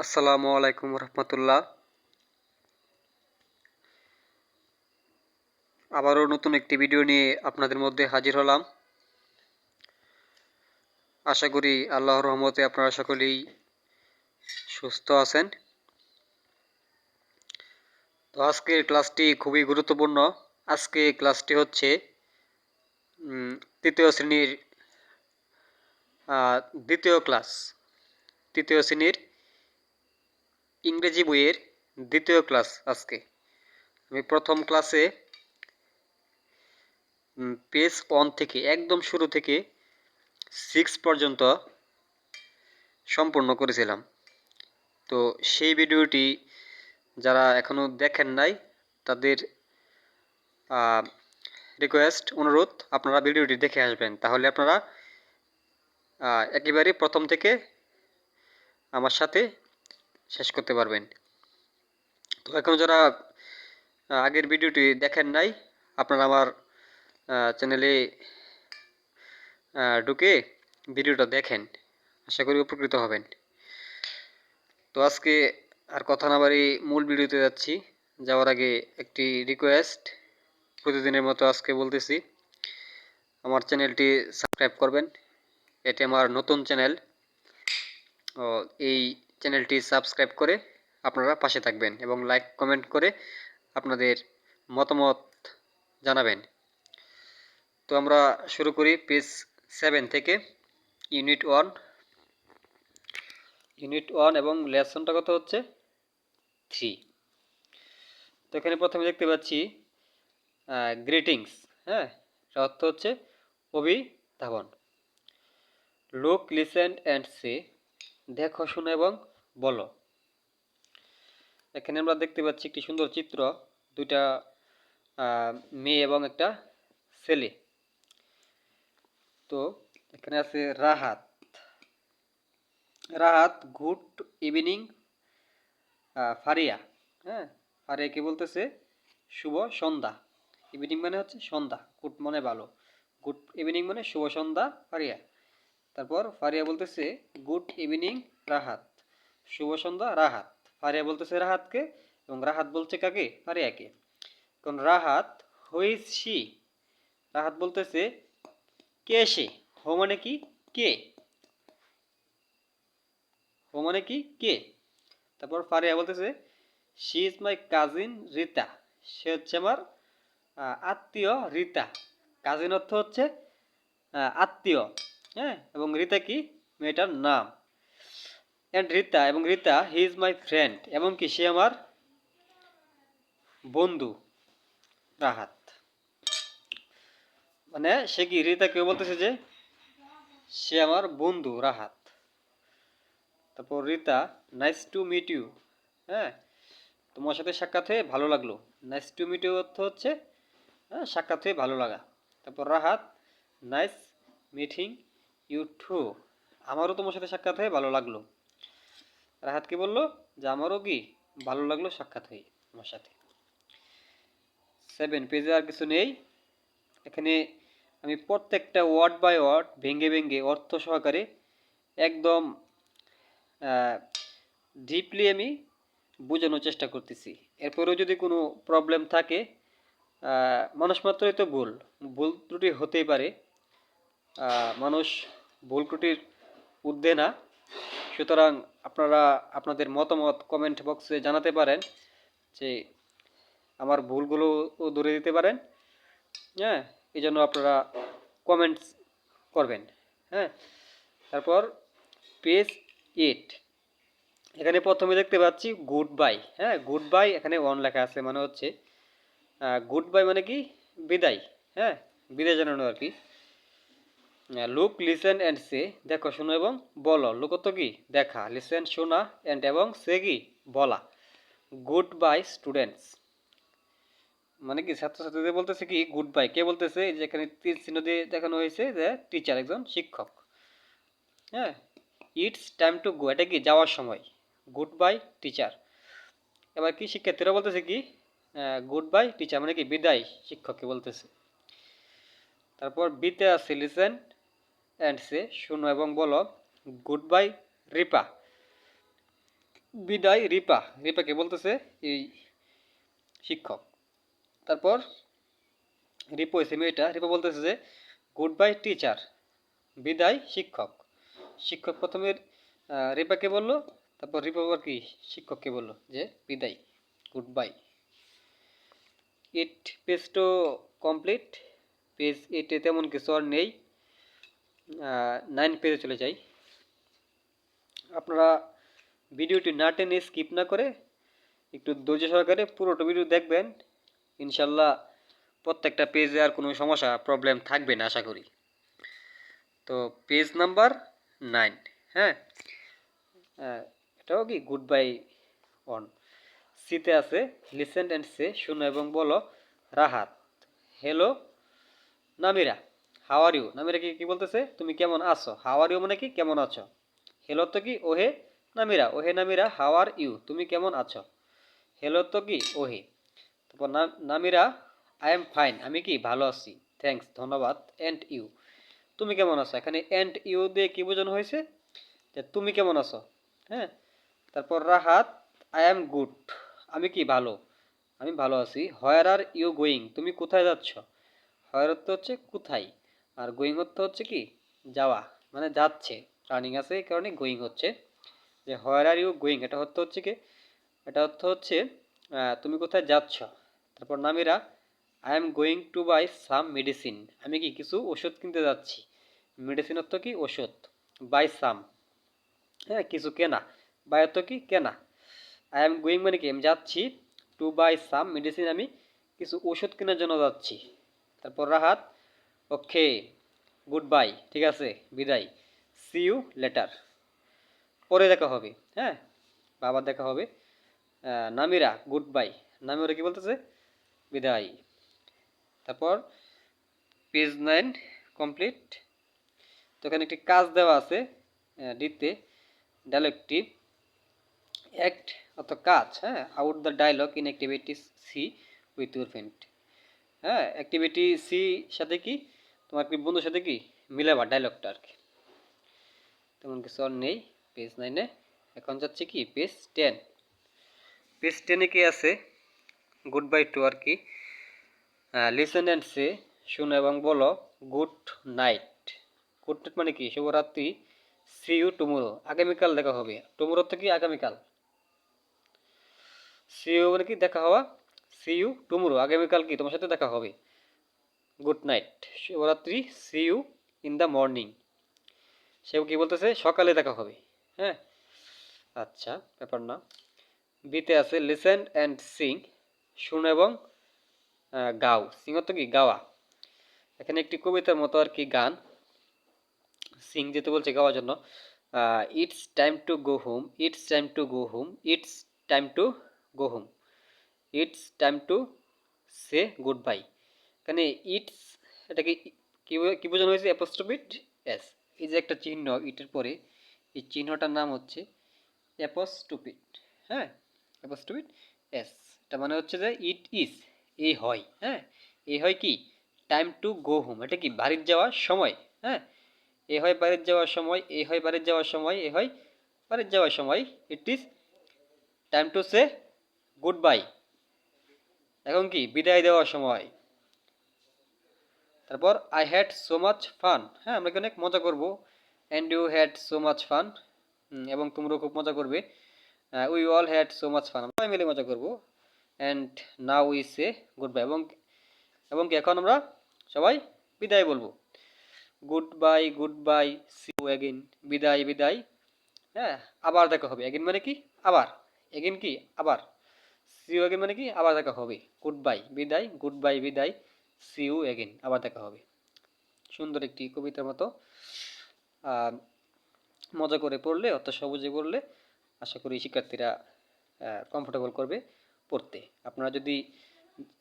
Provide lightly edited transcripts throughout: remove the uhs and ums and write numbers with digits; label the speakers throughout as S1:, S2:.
S1: আসসালামু আলাইকুম রহমতুল্লাহ। আবারও নতুন একটি ভিডিও নিয়ে আপনাদের মধ্যে হাজির হলাম। আশা করি আল্লাহর রহমতে আপনারা সকলেই সুস্থ আছেন। তো আজকের ক্লাসটি খুবই গুরুত্বপূর্ণ। আজকে ক্লাসটি হচ্ছে তৃতীয় শ্রেণীর দ্বিতীয় ক্লাস, তৃতীয় শ্রেণীর ইংরেজি বইয়ের দ্বিতীয় ক্লাস। আজকে আমি প্রথম ক্লাসে পেজ 1 থেকে একদম শুরু থেকে 6 পর্যন্ত সম্পূর্ণ করেছিলাম। তো সেই ভিডিওটি যারা এখনও দেখেন নাই তাদের রিকোয়েস্ট, অনুরোধ, আপনারা ভিডিওটি দেখে আসবেন, তাহলে আপনারা একেবারে প্রথম থেকে আমার সাথে শেষ করতে পারবেন। তো এখন যারা আগের ভিডিওটি দেখেন নাই, আপনারা আমার চ্যানেলে ঢুকে ভিডিওটা দেখেন, আশা করি উপকৃত হবেন। তো আজকে আর কথা না বাড়ি মূল ভিডিওতে যাচ্ছি। যাওয়ার আগে একটি রিকোয়েস্ট, প্রতিদিনের মতো আজকে বলতেছি, আমার চ্যানেলটি সাবস্ক্রাইব করবেন। এটি আমার নতুন চ্যানেল। এই চ্যানেলটি সাবস্ক্রাইব করে আপনারা পাশে থাকবেন এবং লাইক কমেন্ট করে আপনাদের মতামত জানাবেন। তো আমরা শুরু করি পেজ 7 থেকে, ইউনিট 1 এবং লেসনটা কত হচ্ছে 3। তো এখানে প্রথমে দেখতে পাচ্ছি গ্রিটিংস। হ্যাঁ, এর অর্থ হচ্ছে অভিধাবন। লুক, লিসেন অ্যান্ড সে, দেখো, শোনো এবং বলো। এখানে আমরা দেখতে পাচ্ছি একটি সুন্দর চিত্র, দুইটা মেয়ে এবং একটা ছেলে। তো এখানে আছে রাহাত। Rahat, good evening Faria. হ্যাঁ, ফারিয়াকে বলতেছে শুভ সন্ধ্যা। ইভিনিং মানে হচ্ছে সন্ধ্যা, গুড মানে ভালো, গুড ইভিনিং মানে শুভ সন্ধ্যা ফারিয়া। তারপর ফারিয়া বলতেছে গুড ইভিনিং রাহাত, শুভ সন্ধ্যা রাহাত। ফারিয়া বলতেছে রাহাতকে এবং রাহাত বলছে কাকে? ফারিয়াকে। কারণ Rahat, who is she? Rahat বলতেছে কে সে? হো মানে কি? কে। হো মানে কি? কে। তারপর ফারিয়া বলতেছে she is my cousin Rita, সে হচ্ছে আমার আত্মীয় রিতা। কাজিন অর্থ হচ্ছে আত্মীয়। হ্যাঁ, এবং রিতা কি? মেয়েটার নাম। অ্যান্ড রিতা, এবং Rita, he is my friend, এবং কি সে আমার বন্ধু রাহাত। মানে সে কি রিতা কেউ বলতেছে যে সে আমার বন্ধু রাহাত। তারপর Rita, nice to meet you. হ্যাঁ, তোমার সাথে সাক্ষাৎ হয়ে ভালো লাগলো। নাইস টু মিট ইউ অর্থ হচ্ছে সাক্ষাৎ হয়ে ভালো লাগা। তারপর Rahat, nice meeting you too, আমারও তোমার সাথে সাক্ষাৎ হয়ে ভালো লাগলো। রাহাত কি বললো? যে আমারও কি ভালো লাগলো সাক্ষাৎ হয়ে আমার সাথে। 7 পেজে আর কিছু নেই। এখানে আমি প্রত্যেকটা ওয়ার্ড বাই ওয়ার্ড ভেঙে ভেঙে অর্থ সহকারে একদম ডিপলি আমি বোঝানোর চেষ্টা করতেছি। এরপরেও যদি কোনো প্রবলেম থাকে, মানুষ মাত্রই তো ভুল, ভুল ত্রুটি হতেই পারে। মানুষ ভুল ত্রুটির ঊর্ধ্বে না। সুতরাং আপনারা আপনাদের মতামত কমেন্ট বক্সে জানাতে পারেন, যে আমার ভুলগুলো ধরে দিতে পারেন। হ্যাঁ, এই জন্য আপনারা কমেন্টস করবেন। হ্যাঁ, তারপর পেজ 8, এখানে প্রথমে দেখতে পাচ্ছি গুড বাই। হ্যাঁ, গুড বাই, এখানে অন লেখা আছে, মানে হচ্ছে গুড বাই মানে কি? বিদায়। হ্যাঁ, বিদায় জানানো আর কি। লুক, লিসেন অ্যান্ড সে, দেখো, শোনো এবং বলো। লুক তো কি? দেখা, লিসেন শোনা, অ্যান্ড এবং সে কি? বলা। গুড বাই স্টুডেন্টস, মানে কি ছাত্রছাত্রীদের বলতেছে কি গুড বাই। কে বলতেছে? যেখানে তীর চিহ্ন দিয়ে দেখানো হয়েছে যে টিচার, একজন শিক্ষক। হ্যাঁ, ইটস টাইম টু গো, এটা কি? যাওয়ার সময়। Good bye teacher. এবার কি শিক্ষার্থীরা বলতেছে কি? গুড বাই টিচার, মানে কি? বিদায় শিক্ষককে বলতেছে। তারপর বিতে আছে লিসেন অ্যান্ড সে, শুনো এবং বলো। গুড বাই রিপা, বিদায় রিপা, রিপাকে বলতেছে এই শিক্ষক। তারপর রিপো এসে মেয়েটা, রিপা বলতেছে যে গুড বাই টিচার, বিদায় শিক্ষক। শিক্ষক প্রথমে রিপাকে বলল, তারপর রিপা আবার কি শিক্ষককে বলল যে বিদায়, goodbye. Eight page to complete, page 8-এ তেমন কিছু আর নেই। 9 পেজে চলে যাই। আপনারা ভিডিওটি না টেনে স্কিপ না করে একটু ধৈর্য সহকারে পুরোটা ভিডিও দেখবেন, ইনশাল্লাহ প্রত্যেকটা পেজে আর কোনো সমস্যা প্রবলেম থাকবে না আশা করি। তো পেজ নাম্বার 9, হ্যাঁ, এটাও কি গুড বাই অন। সিতে আছে লিসেন অ্যান্ড সে, শুনো এবং বলো। Rahat, hello Namira, how are you. Namira কি বলতেছে, তুমি কেমন আছো। হাউ আর ইউ মানে কি কেমন আছো। হ্যালো তো কি ওহে নামিরা, ওহে নামিরা হাউ আর ইউ, তুমি কেমন আছো। হ্যালো তো কি ওহে। তারপর নামিরা, আই এম ফাইন, আমি কি ভালো আছি, থ্যাঙ্কস ধন্যবাদ। অ্যান্ড ইউ, তুমি কেমন আছো। এখানে অ্যান্ড ইউ দিয়ে কি বোঝানো হয়েছে, যে তুমি কেমন আছো, হ্যাঁ। তারপর রাহাত, আই এম গুড, আমি কি ভালো, আমি ভালো আছি। হোয়ার আর ইউ গোয়িং, তুমি কোথায় যাচ্ছ। হোয়ার অর্থ হচ্ছে কোথায়, আর গোয়িং অর্থ হচ্ছে কি যাওয়া, মানে যাচ্ছে, রানিং আছে এই কারণে গোয়িং হচ্ছে। যে হোয়ার আর ইউ গোয়িং, এটা অর্থ হচ্ছে কি, এটা অর্থ হচ্ছে তুমি কোথায় যাচ্ছ। তারপর Namira, I am going to buy some medicine, আমি কি কিছু ওষুধ কিনতে যাচ্ছি। মেডিসিন অর্থ কি ওষুধ, বাই সাম, হ্যাঁ কিছু কেনা, বাই অর্থ কি কেনা। আই এম গোয়িং মানে কি আমি যাচ্ছি, টু বাই সাম মেডিসিন আমি কিছু ওষুধ কেনার জন্য যাচ্ছি। তারপর রাহাত, ওকে গুড বাই, ঠিক আছে বিদায়। সি ইউ লেটার, পরে দেখা হবে, হ্যাঁ বা আবার দেখা হবে। নামিরা, গুড বাই, নামিরা কি বলতেছে বিদায়। তারপর পেজ 9 কমপ্লিট। তো এখানে একটি কাজ দেওয়া আছে ডিতে, ডায়লগটি অ্যাক্ট অর্থ কাজ, হ্যাঁ out the dialogue in activity C with your friend. হ্যাঁ অ্যাক্টিভিটি সি সাথে কি তোমার কি বন্ধুর সাথে কি মিলাবা ডায়লগটা আর কি। তেমন কিছু আর নেই পেজ 9-এ। এখন যাচ্ছে কি পেজ 10। পেজ 10-এ কি আছে, গুড বাই টু আর কি। লিসেন অ্যান্ড সে, শুনো এবং বলো। গুড নাইট, গুড নাইট মানে কি শুভরাত্রি। সি ইউ টুমোরো, আগামীকাল দেখা হবে। টুমোরো তো কি আগামীকাল। সি ইউ মানে কি দেখা হওয়া, সি ইউ টুমোরো, আগামীকাল কি তোমার সাথে দেখা হবে। গুড নাইট শুভরাত্রি, see you in the morning, সেও কি বলতেছে সকালে দেখা হবে, হ্যাঁ আচ্ছা ব্যাপার না। বিতে আছে লিসেন অ্যান্ড সিং, শুনো এবং গাও। সিং তো কি গাওয়া, এখানে একটি কবিতার মতো আর কি গান। সিং যেতে বলছে গাওয়ার জন্য। It's time to go home, it's time to go home, it's time to go home, it's time to say good bye. এখানে ইটস, এটাকে কি বোঝানো হয়েছে, অ্যাপোস্ট্রোফিট এস, এই যে একটা চিহ্ন ইটের পরে, এই চিহ্নটার নাম হচ্ছে অ্যাপোস্ট্রোফিট, হ্যাঁ অ্যাপোস্ট্রোফিট এস। এটা মানে হচ্ছে যে ইট ইজ, এই হয়, হ্যাঁ এই হয় কি টাইম টু গো হোম, এটা কি বাড়ির যাওয়ার সময়, হ্যাঁ এ হয় বাড়ির যাওয়ার সময়, এ হয় বাড়ির যাওয়ার সময়, এ হয় বাড়ির যাওয়ার সময়। It is time to say goodbye, এখন কি বিদায় দেওয়ার সময়। তারপর I had so much fun, হ্যাঁ আমরা অনেক মজা করবো। And you had so much fun, এবং তোমরাও খুব মজা করবে। We all had so much fun, সবাই মিলে মজা করবো। And now we say goodbye, এবং কি এখন আমরা সবাই বিদায় বলবো। Goodbye see you again, বিদায় বিদায়, হ্যাঁ আবার দেখা হবে। অ্যাগেন মানে কি আবার, অ্যাগেন কি আবার, সি ইউ অ্যাগেন মানে কি আবার দেখা হবে। গুড বাই বিদায়, গুড বাই বিদায়, সি ইউ অ্যাগেন আবার দেখা হবে। সুন্দর একটি কবিতার মতো, মজা করে পড়লে অর্থ সহজে পড়লে আশা করি শিক্ষার্থীরা কমফোর্টেবল করবে পড়তে। আপনারা যদি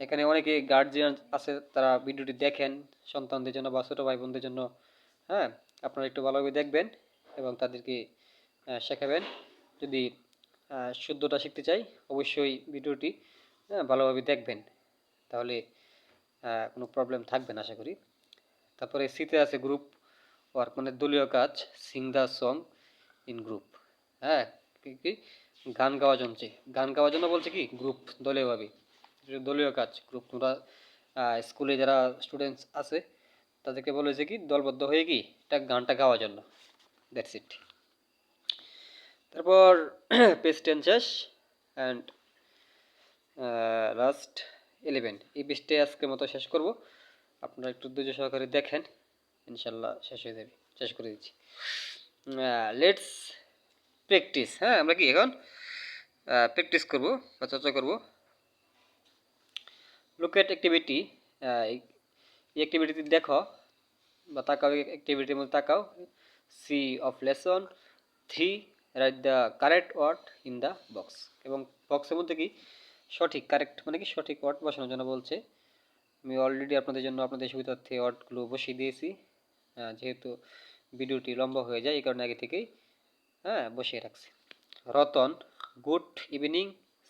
S1: এখানে অনেকে গার্জিয়ান আছে তারা ভিডিওটি দেখেন সন্তানদের জন্য বা ছোটো ভাই বোনদের জন্য, হ্যাঁ আপনারা একটু ভালোভাবে দেখবেন এবং তাদেরকে শেখাবেন। যদি শুদ্ধটা শিখতে চাই অবশ্যই ভিডিওটি ভালোভাবে দেখবেন, তাহলে কোনো প্রবলেম থাকবে না আশা করি। তারপরে সিতে আছে গ্রুপ ওয়ার্ক, মানে দলীয় কাজ। Singh the song in group, হ্যাঁ কি গান গাওয়ার জন্য, গান গাওয়ার জন্য বলছে কি গ্রুপ, দলীয়ভাবে, দলীয় কাজ গ্রুপ। তোমরা স্কুলে যারা স্টুডেন্টস আছে তাদেরকে বলেছে কি দলবদ্ধ হয়ে কি এটা গানটা গাওয়ার জন্য, দ্যাটস ইট। তারপর পেজ 10 শেষ অ্যান্ড লাস্ট 11 এই পেজটা আজকের মতো শেষ করব। আপনারা একটু ধৈর্য সহকারে দেখেন, ইনশাল্লাহ শেষ হয়ে যাবে, শেষ করে দিচ্ছি। Let's practice. হ্যাঁ, আমরা কি এখন প্র্যাকটিস করব বা চর্চা করব। লুক এট অ্যাক্টিভিটি, এই অ্যাক্টিভিটিতে দেখো বা তাকাও, অ্যাক্টিভিটির মধ্যে তাকাও। C of lesson 3 write the correct word in the box, এবং বক্সের মধ্যে কি সঠিক, কারেক্ট মানে কি সঠিক ওয়ার্ড বসানোর জন্য বলছে। আমি অলরেডি আপনাদের জন্য আপনাদের সুবিধার্থে ওয়ার্ডগুলো বসিয়ে দিয়েছি, যেহেতু ভিডিওটি লম্বা হয়ে যায় এই কারণে আগে থেকেই বসিয়ে রাখছি। Ratan, good evening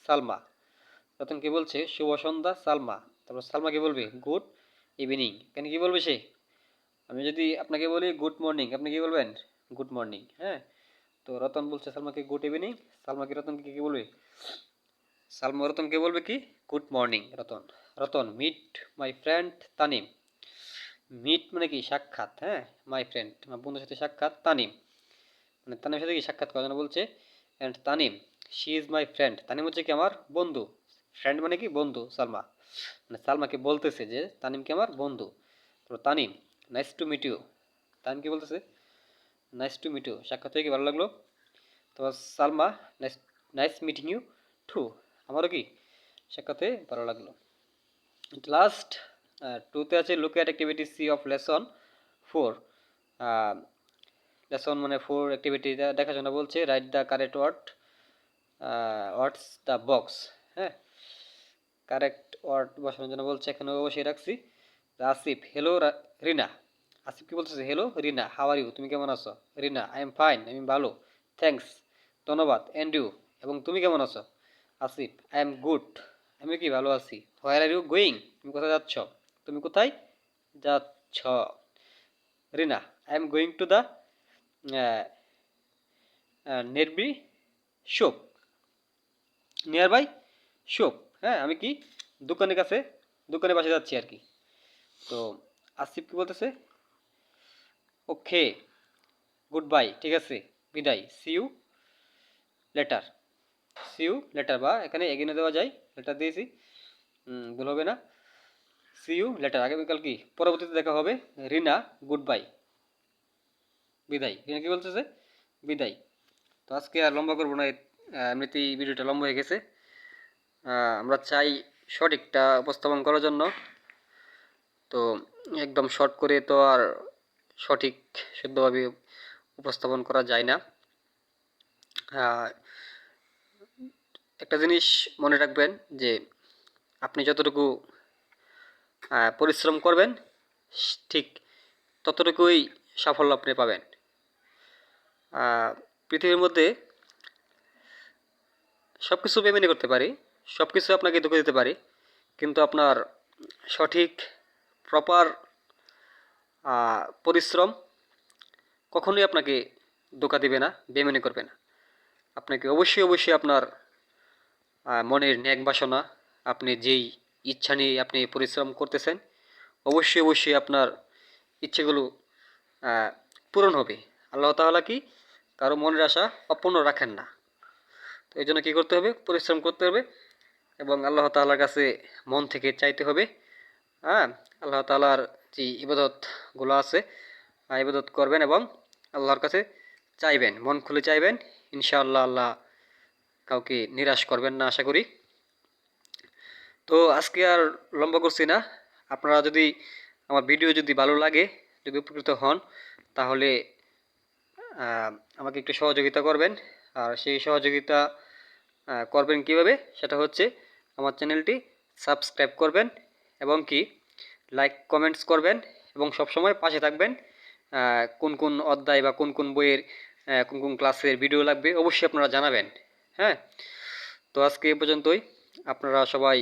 S1: Salma. রতন কি বলছে শুভ সন্ধ্যা সালমা। তারপর সালমা কি বলবে গুড ইভিনিং। কেন কি বলবে সে? আমি যদি আপনাকে বলি গুড মর্নিং, আপনি কি বলবেন? Good morning. হ্যাঁ, তো রতন বলছে সালমাকে গুড ইভিনিং, সালমা কি রতনকে কি বলবে? সালমা রতনকে বলবে কি good morning. Ratan, Ratan meet my friend Tanim. Meet মানে কি সাক্ষাৎ, হ্যাঁ, মাই ফ্রেন্ড আমার বন্ধুর সাথে সাক্ষাৎ, তানিম মানে তানিমের সাথে কি সাক্ষাৎ করার জন্য বলছে। And Tanim she is my friend, Tanim হচ্ছে কি আমার বন্ধু। ফ্রেন্ড মানে কি বন্ধু, সালমা মানে সালমাকে বলতেছে যে তানিম কি আমার বন্ধু। তো Tanim nice to meet you, Tanim কি বলতেছে নাইস টু মিট ইউ, সাক্ষাৎ হয়ে কি ভালো লাগলো। তো Salma nice, nice meeting you too, আমারও কি সাক্ষাৎ হয়ে ভালো লাগলো। লাস্ট 2তে আছে look at activity C of lesson 4। Lesson মানে 4 অ্যাক্টিভিটি দেখার জন্য বলছে write the correct word, what's the box. হ্যাঁ, কারেক্ট ওয়ার্ড বসানোর জন্য বলছে, এখানে বসিয়ে রাখছি। আসিফ, হ্যালো রিনা। আসিফ কি বলতেছে hello Rina, how are you, তুমি কেমন আছো? রিনা, আই এম ফাইন, আমি ভালো, থ্যাঙ্কস, ধন্যবাদ, অ্যান্ড ইউ, এবং তুমি কেমন আছো? আসিফ, আই এম গুড, আমি কি ভালো আছি। হোয়ার আর ইউ গোয়িং, তুমি কোথায় যাচ্ছ? তুমি কোথায় যাচ্ছ? Rina, I am going to the nearby shop, nearby shop. হ্যাঁ, আমি কি দোকানের কাছে, দোকানের পাশে যাচ্ছি আর কি। তো আসিফ কি বলতেছে ওকে গুড বাই, ঠিক আছে বিদায়, see you later. See you later, বা এখানে এগিয়ে দেওয়া যায়, লেটার দিয়েছি, ভুল হবে না। সি ইউ লেটার, আগামীকাল কি পরবর্তীতে দেখা হবে। রিনা গুড বাই, বিদায়। রিনা কি বলতেছে বিদায়। তো আজকে আর লম্বা করবো না, এমনিতেই ভিডিওটা লম্বা হয়ে গেছে। আমরা চাই সঠিকটা উপস্থাপন করার জন্য, তো একদম শর্ট করে তো আর সঠিক শুদ্ধভাবে উপস্থাপন করা যায় না। একটা জিনিস মনে রাখবেন যে আপনি যতটুকু পরিশ্রম করবেন ঠিক ততটুকুই সাফল্য আপনি পাবেন। পৃথিবীর মধ্যে সব কিছু পেমেন্ট করতে পারি, সব কিছু আপনাকে ধোঁকা দিতে পারি, কিন্তু আপনার সঠিক প্রপার পরিশ্রম কখনোই আপনাকে ধোঁকা দেবে না, বেমানি করবে না। আপনাকে অবশ্যই অবশ্যই আপনার মনের ন্যাক বাসনা, আপনি যেই ইচ্ছা নিয়ে আপনি পরিশ্রম করতেছেন, অবশ্যই অবশ্যই আপনার ইচ্ছেগুলো পূরণ হবে। আল্লাহ তাআলা কি কারো মনের আশা অপূর্ণ রাখেন না। তো এই জন্য কী করতে হবে? পরিশ্রম করতে হবে এবং আল্লাহ তাআলার কাছে মন থেকে চাইতে হবে। আল্লাহ তাআলার যে ইবাদতগুলো আছে ইবাদত করবেন এবং আল্লাহর কাছে চাইবেন, মন খুলে চাইবেন, ইনশাআল্লাহ আল্লাহ কাউকে নিরাশ করবেন না আশা করি। তো আজকে আর লম্বা করছি না। আপনারা যদি আমার ভিডিও যদি ভালো লাগে, যদি উপকৃত হন, তাহলে আমাকে একটু সহযোগিতা করবেন। আর সেই সহযোগিতা করবেন কিভাবে? সেটা হচ্ছে আমার চ্যানেলটি সাবস্ক্রাইব করবেন এবং কি লাইক কমেন্টস করবেন এবং সবসময় পাশে থাকবেন। কোন কোন অধ্যায় বা কোন কোন বইয়ের কোন কোন ক্লাসের ভিডিও লাগবে অবশ্যই আপনারা জানাবেন। হ্যাঁ, তো আজকে এ পর্যন্তই। আপনারা সবাই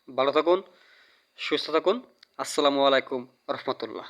S1: ভালো থাকুন, সুস্থ থাকুন। আসসালামু আলাইকুম রহমতুল্লাহ।